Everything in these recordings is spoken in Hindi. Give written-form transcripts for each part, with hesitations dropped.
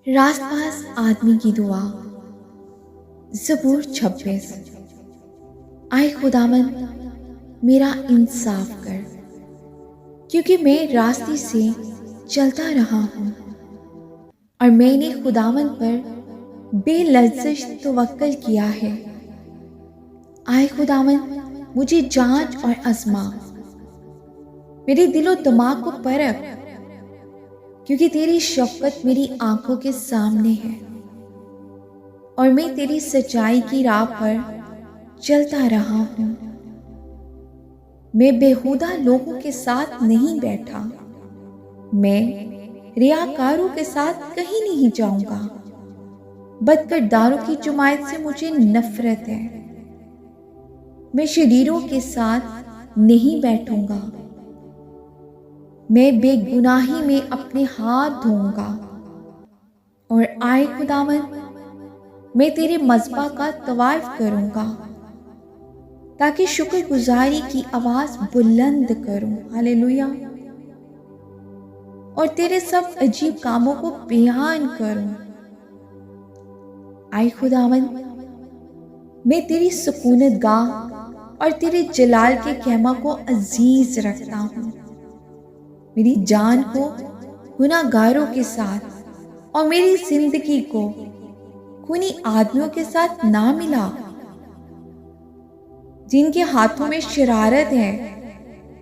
रासपास आदमी की दुआ। ज़बूर 26। आए खुदावंद मेरा इंसाफ कर, क्योंकि मैं रास्ते से चलता रहा हूँ और मैंने खुदावंद पर बेलज्जिश तवक्कल किया है। आए खुदावंद मुझे जांच और आज़मा, मेरे दिलो दिमाग को परख, क्योंकि तेरी शफ़क़त मेरी आंखों के सामने है और मैं तेरी सच्चाई की राह पर चलता रहा हूँ। मैं बेहुदा लोगों के साथ नहीं बैठा, मैं रियाकारों के साथ कहीं नहीं जाऊंगा। बदकिरदारों की जमात से मुझे नफरत है। मैं शरीरों के साथ नहीं बैठूंगा। मैं बेगुनाही में अपने हाथ धोऊंगा। और आए खुदावंद मैं तेरे मज़बा का तवाफ करूंगा, ताकि शुक्रगुजारी की आवाज़ बुलंद करूं। हालेलुया। और तेरे सब अजीब कामों को बयान करूं। आए खुदावंद मैं तेरी सुकूनत गाह और तेरे जलाल के कहमा को अजीज रखता हूँ। मेरी जान को गुनाहगारों के साथ और मेरी जिंदगी को खूनी आदमियों के साथ ना मिला, जिनके हाथों में शरारत है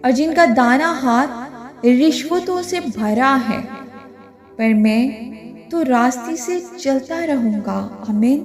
और जिनका दाना हाथ रिश्वतों से भरा है। पर मैं तो रास्ते से चलता रहूंगा। आमीन।